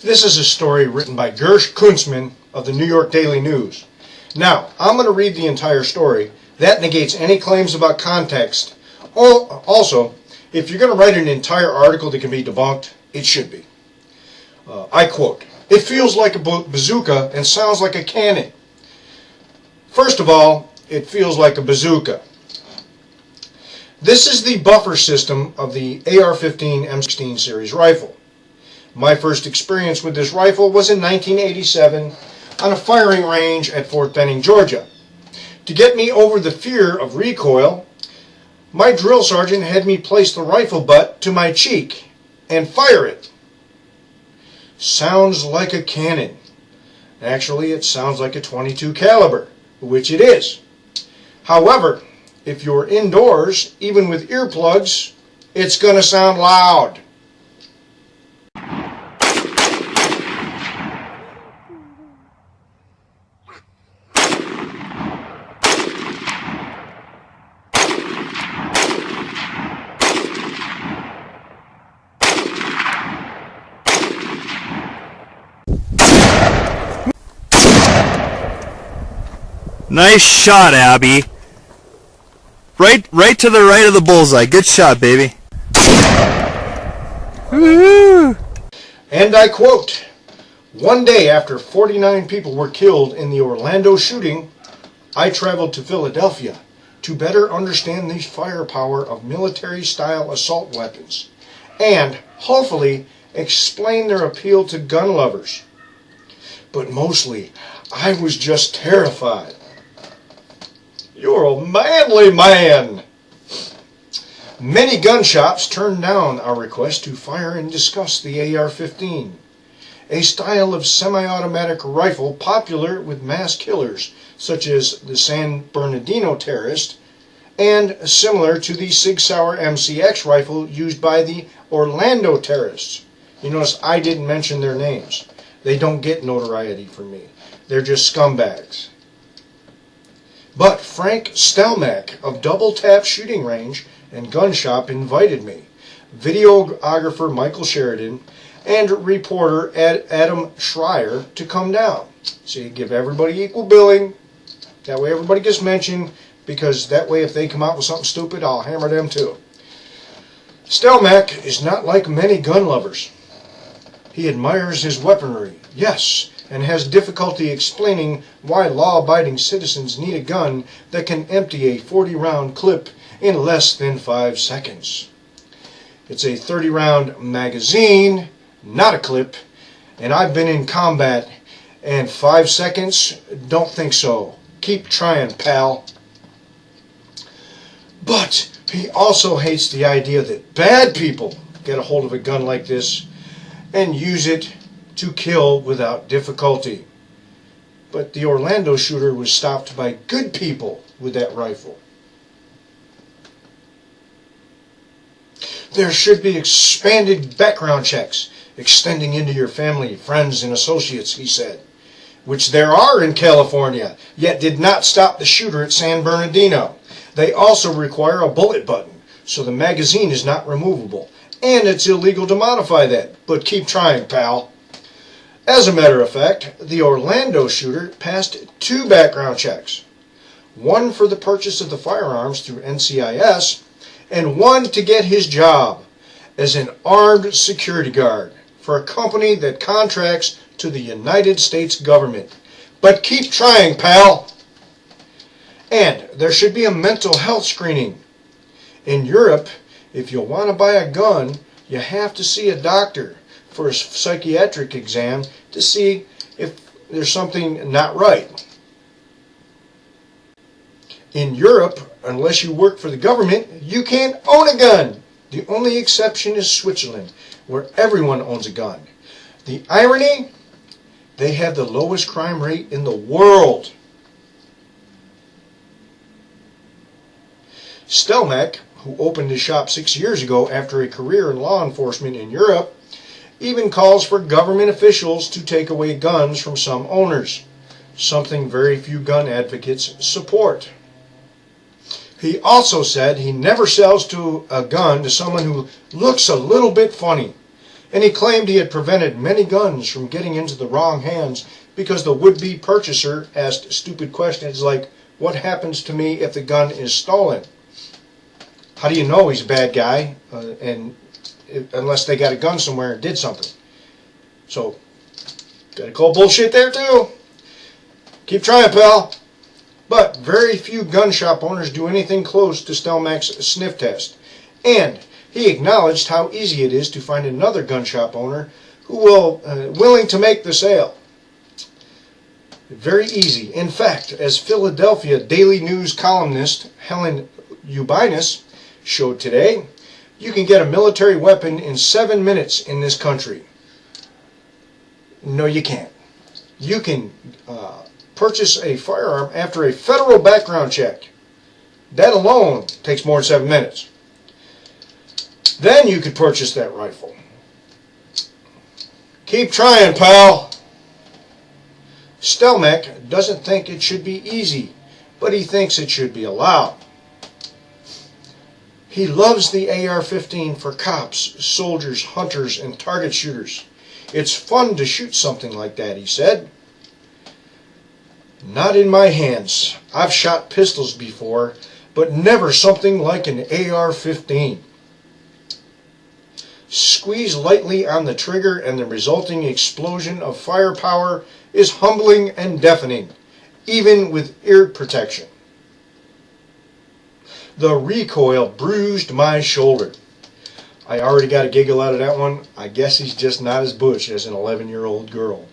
This is a story written by Gersh Kuntzman of the New York Daily News. Now, I'm going to read the entire story. That negates any claims about context. Also, if you're going to write an entire article that can be debunked, it should be. I quote, "It feels like a bazooka and sounds like a cannon." First of all, it feels like a bazooka. This is the buffer system of the AR-15 M16 series rifle. My first experience with this rifle was in 1987 on a firing range at Fort Benning, Georgia. To get me over the fear of recoil, my drill sergeant had me place the rifle butt to my cheek and fire it. Sounds like a cannon. Actually, it sounds like a .22 caliber, which it is. However, if you're indoors, even with earplugs, it's going to sound loud. Nice shot, Abby. Right to the right of the bullseye. Good shot, baby. Woo-hoo. And I quote, "One day after 49 people were killed in the Orlando shooting, I traveled to Philadelphia to better understand the firepower of military-style assault weapons and, hopefully, explain their appeal to gun lovers. But mostly, I was just terrified." You're a manly man. Many gun shops turned down our request to fire and discuss the AR-15, a style of semi-automatic rifle popular with mass killers such as the San Bernardino terrorist and similar to the Sig Sauer MCX rifle used by the Orlando terrorists. You notice I didn't mention their names. They don't get notoriety from me. They're just scumbags. But Frank Stelmack of Double Tap Shooting Range and Gun Shop invited me, videographer Michael Sheridan, and reporter Adam Schreier to come down. So you give everybody equal billing. That way everybody gets mentioned, because that way if they come out with something stupid, I'll hammer them too. Stelmack is not like many gun lovers. He admires his weaponry, yes, and has difficulty explaining why law-abiding citizens need a gun that can empty a 40-round clip in less than 5 seconds. It's a 30-round magazine, not a clip, and I've been in combat, and 5 seconds? Don't think so. Keep trying, pal. But he also hates the idea that bad people get a hold of a gun like this and use it to kill without difficulty. But the Orlando shooter was stopped by good people with that rifle. There should be expanded background checks extending into your family, friends, and associates, he said, which there are in California, yet did not stop the shooter at San Bernardino. They also require a bullet button, so the magazine is not removable, and it's illegal to modify that. But keep trying, pal. As a matter of fact, the Orlando shooter passed 2 background checks. One for the purchase of the firearms through NCIS, and one to get his job as an armed security guard for a company that contracts to the United States government. But keep trying, pal. And there should be a mental health screening. In Europe, if you want to buy a gun, you have to see a doctor for a psychiatric exam to see if there's something not right. In Europe, unless you work for the government, you can't own a gun. The only exception is Switzerland, where everyone owns a gun. The irony? They have the lowest crime rate in the world. Stelmack, who opened his shop 6 years ago after a career in law enforcement in Europe, even calls for government officials to take away guns from some owners, something very few gun advocates support. He also said he never sells a gun to someone who looks a little bit funny. And he claimed he had prevented many guns from getting into the wrong hands because the would-be purchaser asked stupid questions like, what happens to me if the gun is stolen? How do you know he's a bad guy unless they got a gun somewhere and did something? So, gotta call bullshit there too. Keep trying, pal. But very few gun shop owners do anything close to Stelmach's sniff test. And he acknowledged how easy it is to find another gun shop owner who will willing to make the sale. Very easy. In fact, as Philadelphia Daily News columnist Helen Ubinus showed today, you can get a military weapon in 7 minutes in this country. No, you can't. You can purchase a firearm after a federal background check. That alone takes more than 7 minutes. Then you could purchase that rifle. Keep trying, pal. Stelmach doesn't think it should be easy, but he thinks it should be allowed. He loves the AR-15 for cops, soldiers, hunters, and target shooters. It's fun to shoot something like that, he said. Not in my hands. I've shot pistols before, but never something like an AR-15. Squeeze lightly on the trigger and the resulting explosion of firepower is humbling and deafening, even with ear protection. The recoil bruised my shoulder. I already got a giggle out of that one. I guess he's just not as butch as an 11-year-old girl.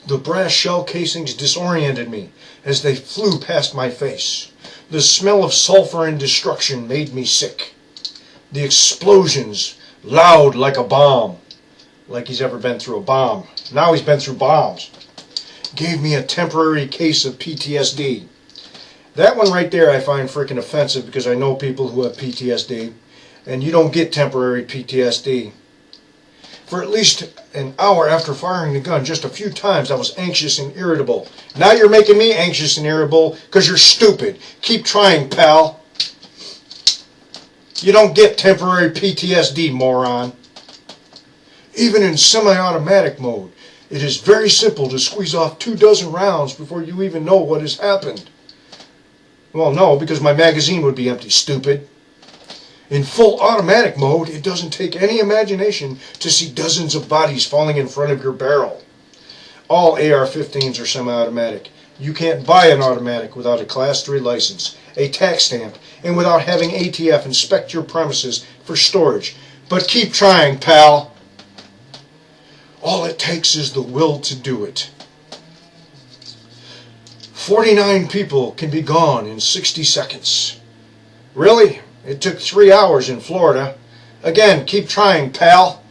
The brass shell casings disoriented me as they flew past my face. The smell of sulfur and destruction made me sick. The explosions, loud like a bomb, like he's ever been through a bomb. Now he's been through bombs. Gave me a temporary case of PTSD. That one right there I find freaking offensive because I know people who have PTSD, and you don't get temporary PTSD. For at least an hour after firing the gun, just a few times, I was anxious and irritable. Now you're making me anxious and irritable because you're stupid. Keep trying, pal. You don't get temporary PTSD, moron. Even in semi-automatic mode, it is very simple to squeeze off 24 rounds before you even know what has happened. Well, no, because my magazine would be empty, stupid. In full automatic mode, it doesn't take any imagination to see dozens of bodies falling in front of your barrel. All AR-15s are semi-automatic. You can't buy an automatic without a Class 3 license, a tax stamp, and without having ATF inspect your premises for storage. But keep trying, pal. All it takes is the will to do it. 49 people can be gone in 60 seconds. Really? It took 3 hours in Florida. Again, keep trying, pal.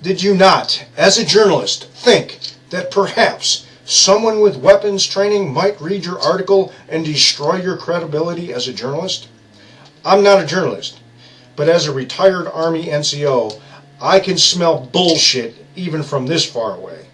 Did you not, as a journalist, think that perhaps someone with weapons training might read your article and destroy your credibility as a journalist? I'm not a journalist, but as a retired Army NCO, I can smell bullshit even from this far away.